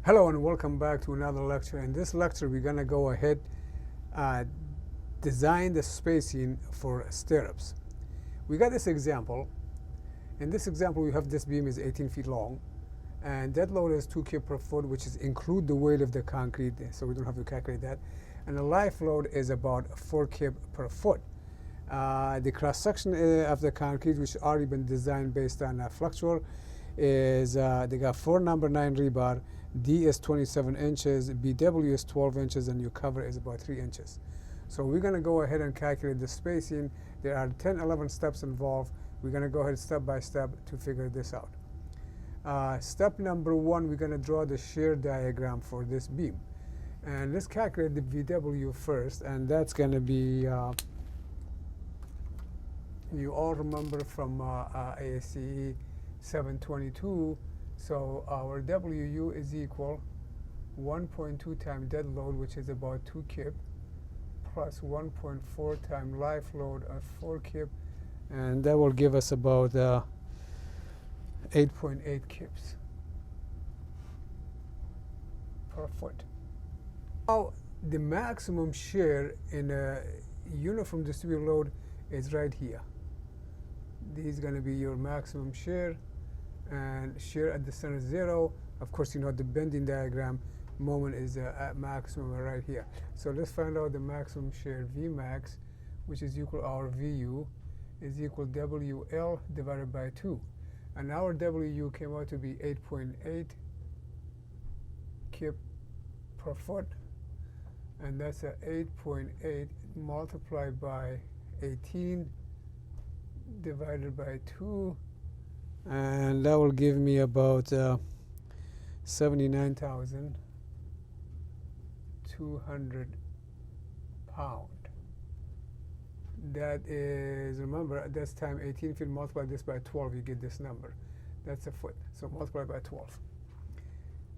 Hello and welcome back to another lecture. In this lecture, we're going to go ahead design the spacing for stirrups. We got this example. In this example, we have this beam is 18 feet long, and dead load is 2 kg per foot, which is include the weight of the concrete, so we don't have to calculate that. And the life load is about 4 kg per foot. The cross section of the concrete, which already been designed based on Fluctual, is they got 4 number 9 rebar. D is 27 inches, BW is 12 inches, and your cover is about 3 inches. So we're going to go ahead and calculate the spacing. There are 10, 11 steps involved. We're going to go ahead step by step to figure this out. Step number 1, we're going to draw the shear diagram for this beam. And let's calculate the VW first, and that's going to be, you all remember from ASCE 722, so our WU is equal 1.2 times dead load, which is about 2 kib, plus 1.4 times life load of 4 kib, and that will give us about 8.8 kibs per foot. Now, the maximum shear in a uniform distributed load is right here. This is going to be your maximum shear, and shear at the center 0. Of course, you know the bending diagram, moment is at maximum right here. So let's find out the maximum shear. Vmax, which is equal to our Vu, is equal to WL divided by 2. And our WU came out to be 8.8 kib per foot. And that's a 8.8 multiplied by 18 divided by 2. And that will give me about 79,200 pound. That is, remember, at this time 18 feet, multiply this by 12, you get this number. That's a foot, so multiply by 12.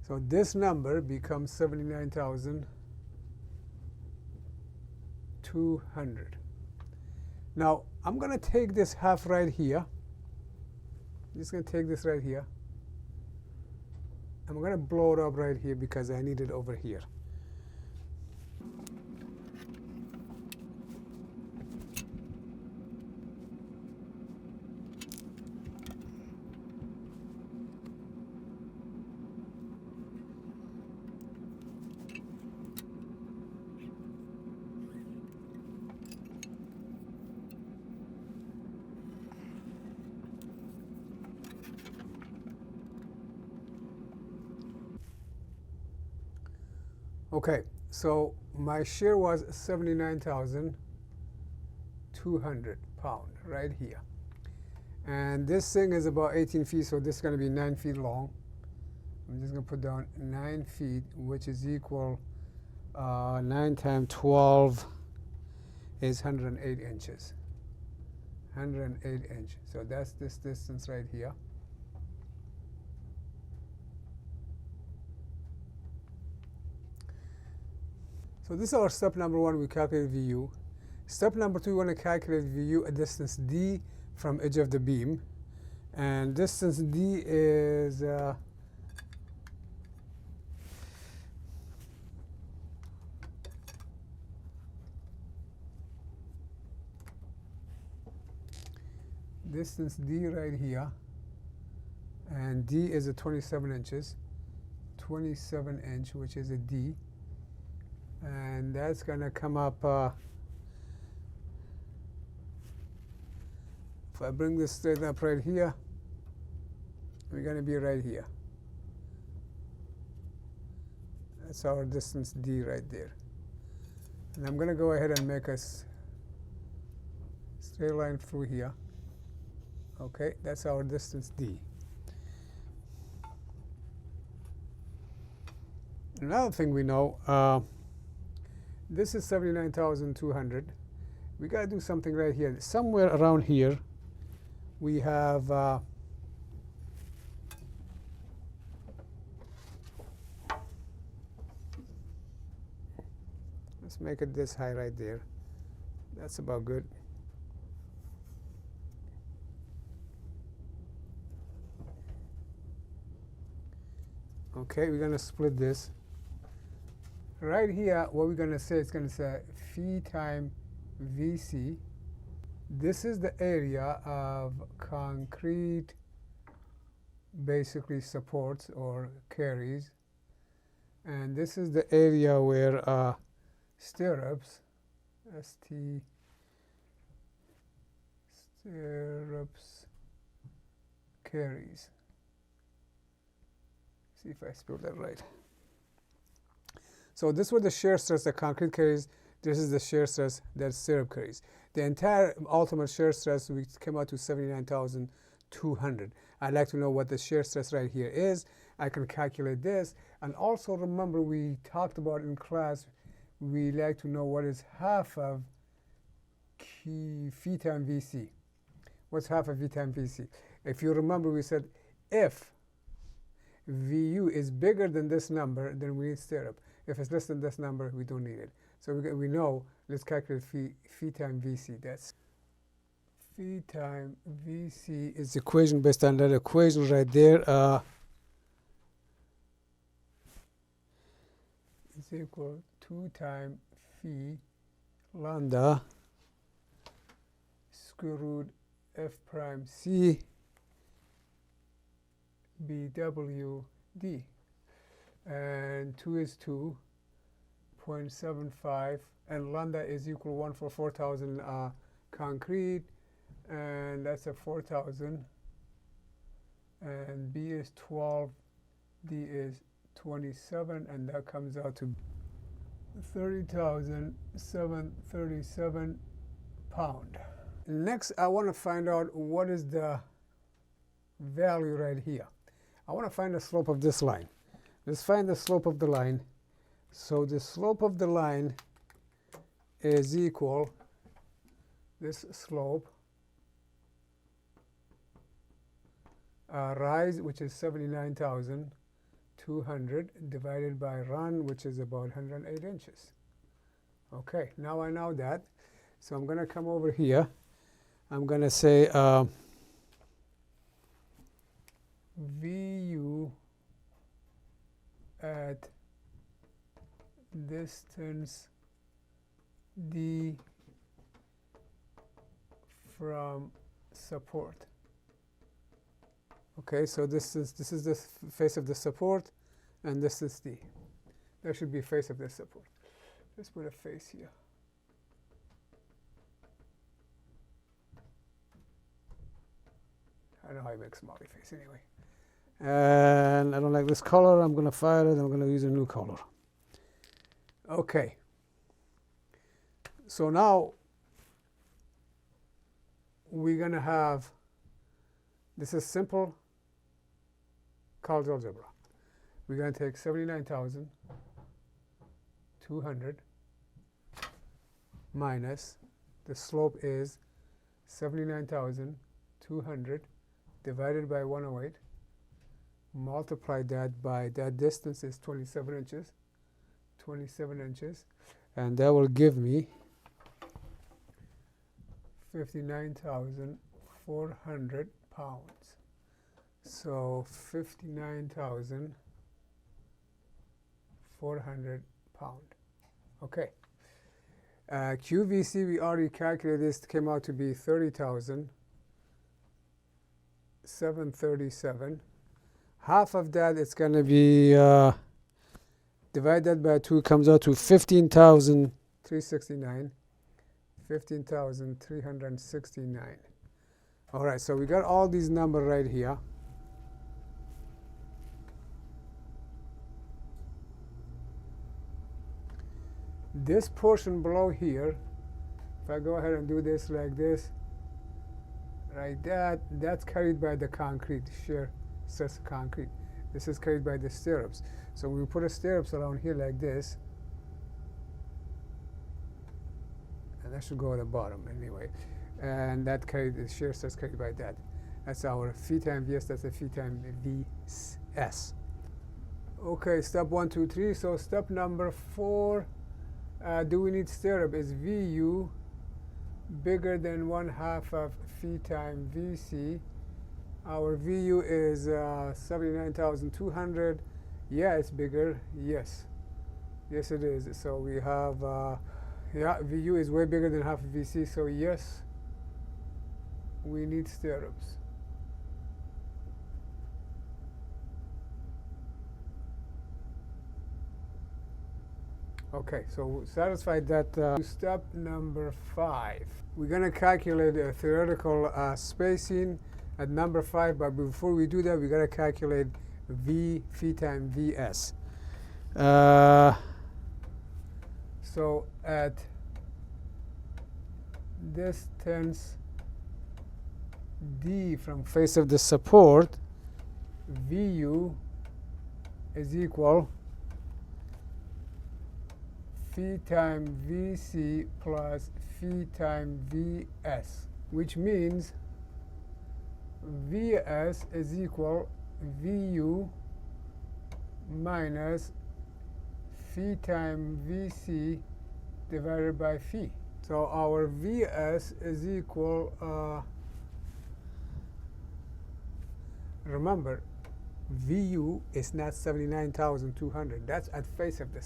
So this number becomes 79,200. Now, I'm going to take this half right here. I'm just going to take this right here. I'm going to blow it up right here because I need it over here. Okay, so my shear was 79,200 pound right here. And this thing is about 18 feet, so this is going to be 9 feet long. I'm just going to put down 9 feet, which is equal, 9 times 12 is 108 inches. 108 inches. So that's this distance right here. So this is our step number 1, we calculate VU. Step number 2, we want to calculate VU at distance D from edge of the beam. And distance D is distance D right here. And D is a 27 inches. 27 inch, which is a D. And that's going to come up, if I bring this straight up right here, we're going to be right here. That's our distance D right there. And I'm going to go ahead and make a straight line through here. Okay, that's our distance D. Another thing we know, this is 79,200. We got to do something right here. Somewhere around here, we have let's make it this high right there. That's about good. Okay, we're going to split this. Right here, what we're going to say, it's going to say phi times VC. This is the area of concrete, basically supports or carries. And this is the area where stirrups, stirrups carries. See if I spelled that right. So this was the shear stress that concrete carries. This is the shear stress that stirrup carries. The entire ultimate shear stress we came out to 79,200. I'd like to know what the shear stress right here is. I can calculate this. And also remember, we talked about in class, we like to know what is half of phi times VC. What's half of V times VC? If you remember, we said if VU is bigger than this number, then we need stirrup. If it's less than this number, we don't need it. So we know, let's calculate phi times VC. That's phi times VC is the equation based on that equation right there. Is equal 2 times phi lambda square root F prime C BWD. And 2 is 2.75, and lambda is equal 1 for 4,000 concrete, and that's a 4,000, and B is 12, D is 27, and that comes out to 30,737 pound. Next, I want to find out what is the value right here. I want to find the slope of this line. Let's find the slope of the line. So the slope of the line is equal, this slope, rise, which is 79,200, divided by run, which is about 108 inches. Okay, now I know that. So I'm going to come over here. I'm going to say VU at distance D from support. Okay, so this is the face of the support, and this is D. There should be face of the support. Let's put a face here. I know how you make smiley face anyway. And I don't like this color. I'm going to fire it. I'm going to use a new color. Okay. So now we're going to have, this is simple College algebra. We're going to take 79,200 minus, the slope is 79,200 divided by 108. Multiply that by, that distance is 27 inches. 27 inches. And that will give me 59,400 pounds. So 59,400 pound. Okay. QVC, we already calculated this, came out to be 30,737. Half of that, it's going to be, divide that by 2, comes out to 15,369. 15,369. All right, so we got all these numbers right here. This portion below here, if I go ahead and do this like this, like that, that's carried by the concrete, shear stress concrete. This is carried by the stirrups. So we put a stirrups around here like this, and that should go at the bottom anyway. And that carried, the shear stress carried by that. That's our phi times Vs, that's a phi times Vs. Okay, step 1, 2, 3. So step number 4, do we need stirrup? Is Vu bigger than 1/2 of phi times Vc? Our Vu is 79,200, Yeah, it's bigger. Yes. Yes, it is. So we have, yeah, VU is way bigger than half of VC. So yes, we need stirrups. Okay, so satisfied that. Step number 5. We're going to calculate a theoretical spacing at number 5, but before we do that, we got to calculate V phi times Vs. So at distance D from face of the support, Vu is equal phi times Vc plus phi times Vs, which means Vs is equal Vu minus phi times Vc divided by phi. So our Vs is equal, remember, Vu is not 79,200. That's at face of the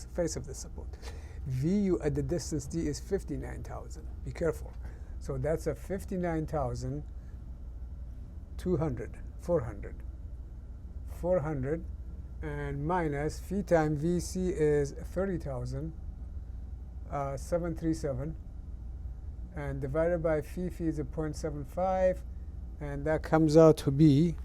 support. Vu at the distance D is 59,000. Be careful. So that's a 59,200, 400, and minus phi times Vc is 30,000, 737, and divided by phi is a 0.75, and that comes out to be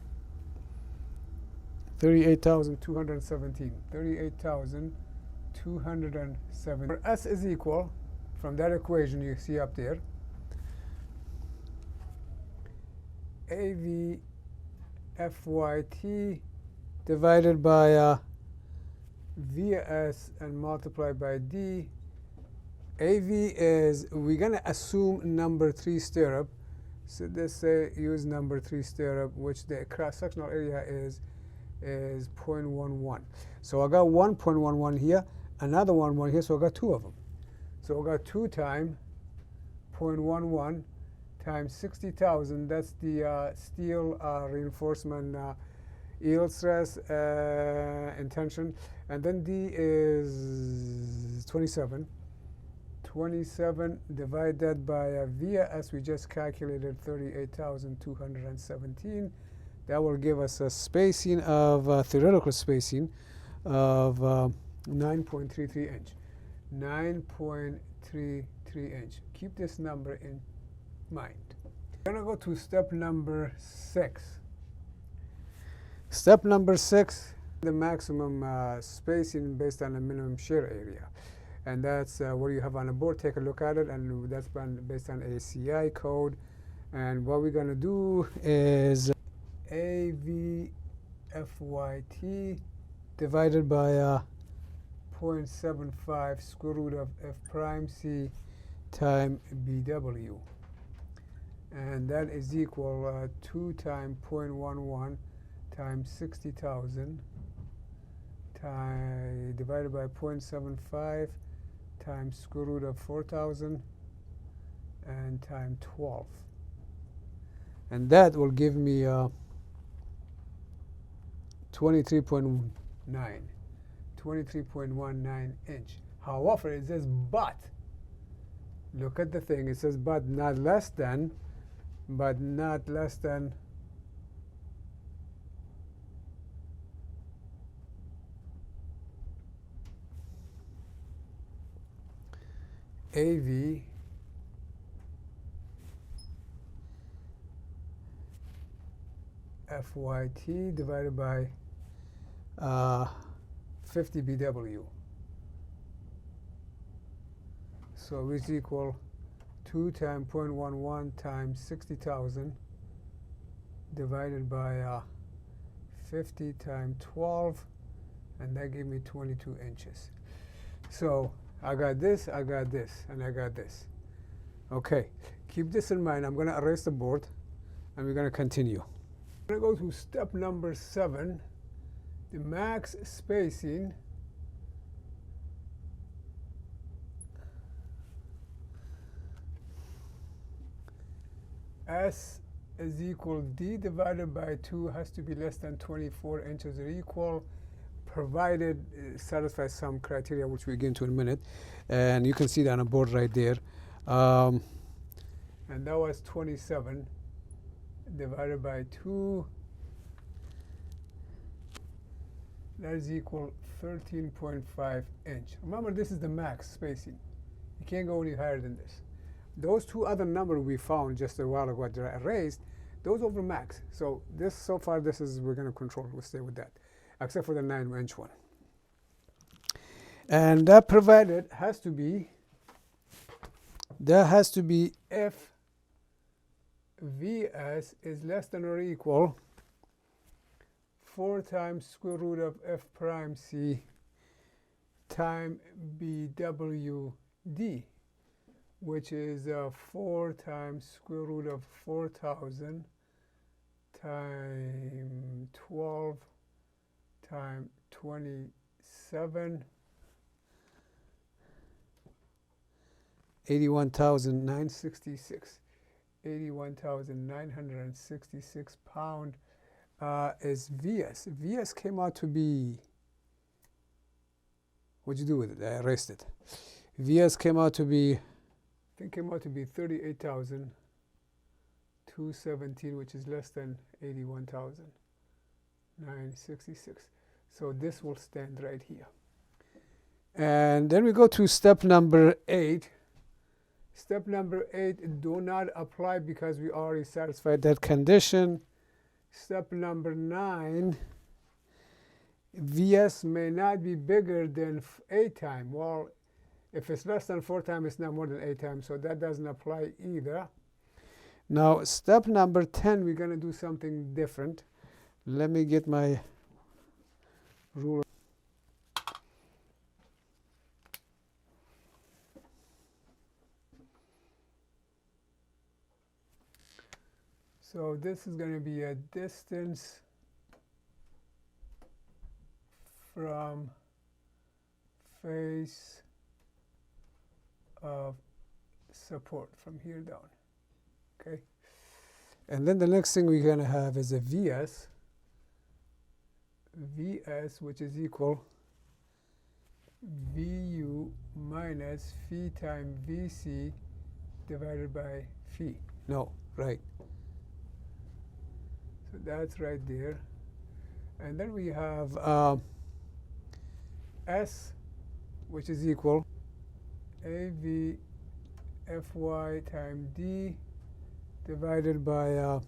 38,217. 38,217. S is equal, from that equation you see up there, AV FYT divided by Vs and multiplied by D. AV is, we're going to assume number 3 stirrup. So let's say use number 3 stirrup, which the cross-sectional area is 0.11. So I got 1.11 here, another one here, so I got 2 of them. So I got 2 times 0.11 times 60,000. That's the steel reinforcement yield stress and tension. And then D is 27. 27 divided by Vs, we just calculated 38,217. That will give us a spacing of, theoretical spacing of 9.33 inch. 9.33 inch. Keep this number in mind. We're going to go to step number 6. Step number 6, the maximum spacing based on the minimum shear area. And that's what you have on the board. Take a look at it, and that's based on ACI code. And what we're going to do is AVFYT divided by 0.75 square root of F prime C times BW. And that is equal 2 times 0.11 times 60,000 divided by 0.75 times square root of 4,000 and times 12. And that will give me 23.19 inch. However, it says but. Look at the thing. It says but not less than, AV FYT divided by 50 BW. So it's equal 2 times 0.11 times 60,000 divided by 50 times 12, and that gave me 22 inches. So I got this, and I got this. Okay, keep this in mind. I'm going to erase the board, and we're going to continue. I'm going to go to step number 7, the max spacing S is equal D divided by 2 has to be less than 24 inches or equal provided satisfies some criteria, which we'll get into in a minute. And you can see that on a board right there. And that was 27 divided by 2. That is equal 13.5 inch. Remember, this is the max spacing. You can't go any higher than this. Those two other numbers we found just a while ago that I erased, those over max. So this, so far, this is, we're going to control. We'll stay with that, except for the 9-inch one. And that provided has to be if Vs is less than or equal 4 times square root of f prime c times bwd, which is 4 times square root of 4,000 times 12 times 27, 81,966. 81,966 pound is Vs. Vs came out to be, what'd you do with it? I erased it. Vs came out to be, I think came out to be 38,217, which is less than 81,966. So this will stand right here. And then we go to step number 8. Step number 8 do not apply because we already satisfied that condition. Step number 9, Vs may not be bigger than 8 times. Well, if it's less than 4 times, it's not more than 8 times, so that doesn't apply either. Now, step number 10, we're going to do something different. Let me get my ruler. So this is going to be a distance from face of support from here down. Okay. And then the next thing we're going to have is a Vs. Vs, which is equal Vu minus phi times Vc divided by phi. No, right. So that's right there. And then we have S, which is equal AV Fy times D divided by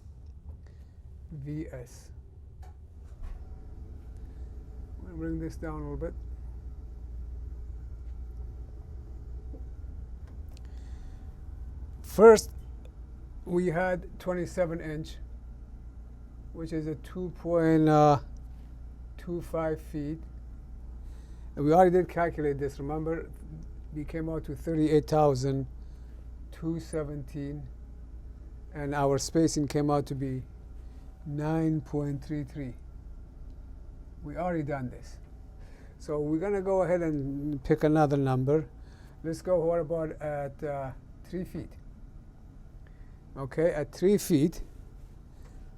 Vs. I'm going to bring this down a little bit. First, we had 27 inch, which is a 2.25 feet. And we already did calculate this. Remember, we came out to 38,217, and our spacing came out to be 9.33. We already done this. So we're going to go ahead and pick another number. Let's go, what about at 3 feet? Okay, at 3 feet,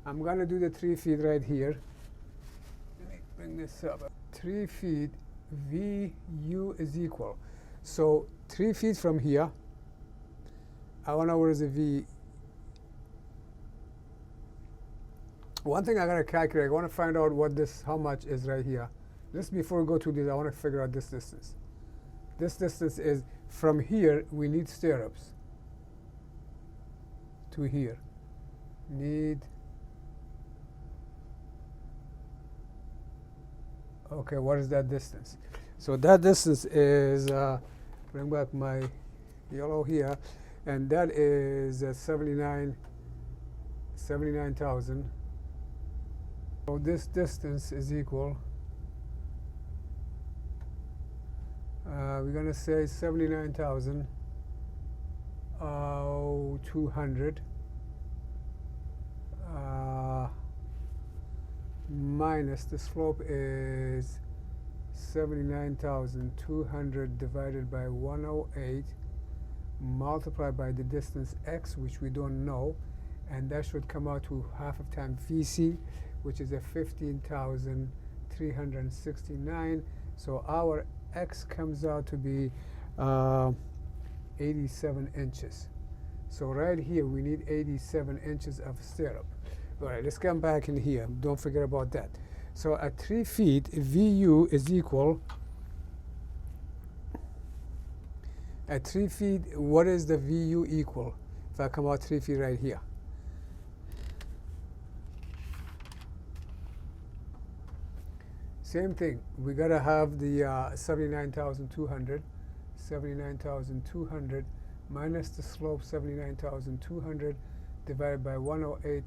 I'm going to do the 3 feet right here. Let me bring this up. 3 feet, Vu is equal. So 3 feet from here, I want to know where is the V. One thing I got to calculate, I want to find out what this, how much is right here. Just before we go to this, I want to figure out this distance. This distance is from here, we need stirrups to here. Need, okay, what is that distance? So that distance is, bring back my yellow here, and that is 79,000. So this distance is equal, we're going to say 79,200 minus the slope is 79,200 divided by 108 multiplied by the distance x, which we don't know, and that should come out to half of time Vc, which is a 15,000 369. So our X comes out to be 87 inches. So right here we need 87 inches of stirrup. All right, let's come back in here. Don't forget about that. So at 3 feet, VU is equal, at 3 feet, what is the VU equal? If I come out 3 feet right here. Same thing, we gotta have the 79,200, 79,200 minus the slope 79,200 divided by 108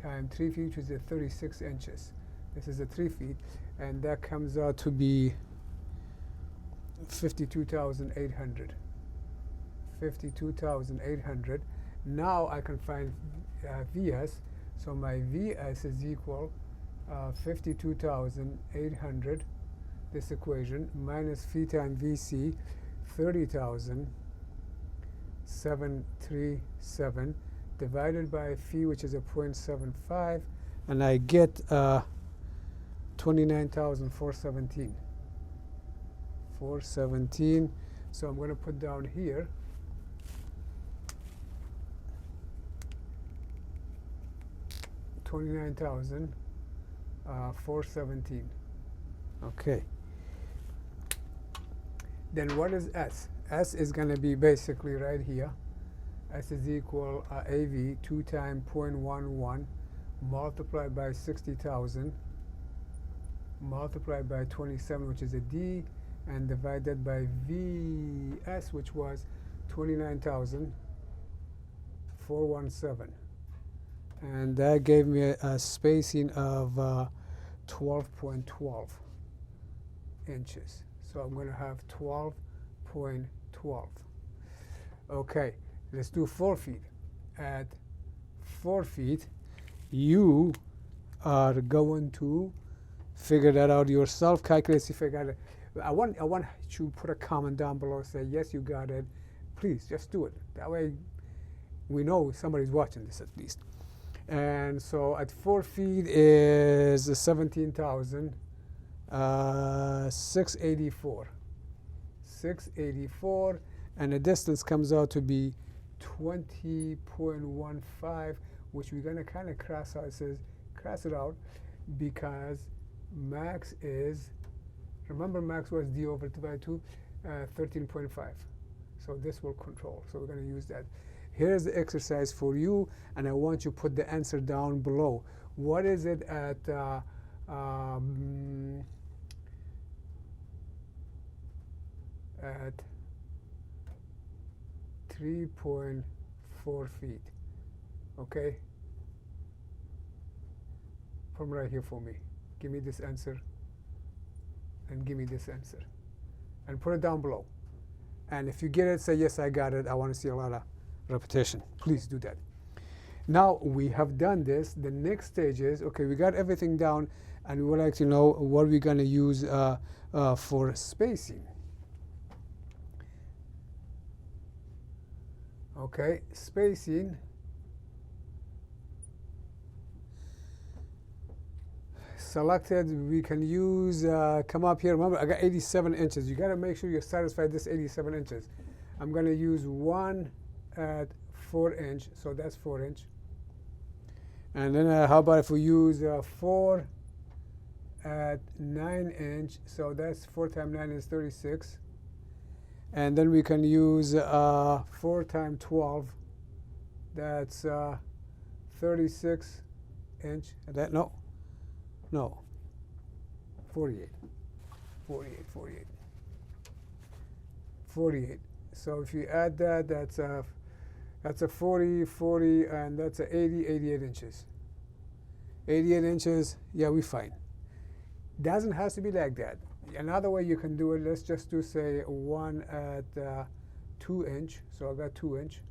times 3 feet, which is 36 inches. This is 3 feet, and that comes out to be 52,800. 52,800. Now I can find VS, so my VS is equal 52,800, this equation, minus phi times VC, 30,737, divided by phi, which is 0.75, and I get 29,417. 417. So I'm going to put down here $29,417. Okay. Then what is S? S is going to be basically right here. S is equal AV 2 times 0.11 multiplied by 60,000 multiplied by 27, which is a D, and divided by VS, which was 29,417. And that gave me a spacing of 12.12 inches. So I'm going to have 12.12. Okay, let's do 4 feet. At 4 feet, you are going to figure that out yourself. Calculate, see if I got it. I want you to put a comment down below, say yes, you got it. Please just do it. That way we know somebody's watching this at least. And so at 4 feet is 17,684. 684, and the distance comes out to be 20.15, which we're going to kind of cross out. It says cross it out because max is, remember max was d over 2 by 2, 13.5. So this will control. So we're going to use that. Here's the exercise for you, and I want you to put the answer down below. What is it at at 3.4 feet? Okay? From right here for me. Give me this answer, and give me this answer. And put it down below. And if you get it, say, yes, I got it. I want to see a lot of repetition. Please do that. Now we have done this. The next stage is, okay, we got everything down, and we would like to know what we're going to use for spacing. Okay, spacing. Selected, we can use, come up here. Remember, I got 87 inches. You got to make sure you're satisfied this 87 inches. I'm going to use 1 at 4 inch, so that's 4 inch. And then how about if we use 4 at 9 inch, so that's 4 times 9 is 36. And then we can use 4 times 12, that's 36 inch. That, no, 48. 48. So if you add that, that's a 40, and that's a 88 inches. 88 inches, yeah, we're fine. Doesn't have to be like that. Another way you can do it, let's just do, say, 1 at 2 inch. So I got 2 inch.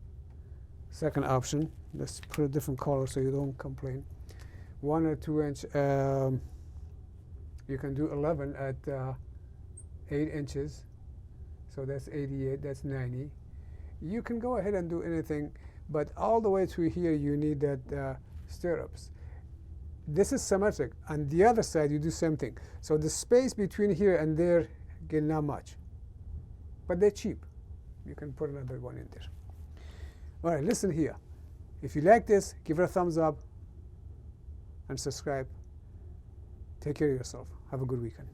Second option, let's put a different color so you don't complain. 1 at 2 inch, you can do 11 at 8 inches. So that's 88, that's 90. You can go ahead and do anything, but all the way through here you need that stirrups. This is symmetric. On the other side, you do same thing. So the space between here and there, again, not much. But they're cheap. You can put another one in there. All right, listen here. If you like this, give it a thumbs up and subscribe. Take care of yourself. Have a good weekend.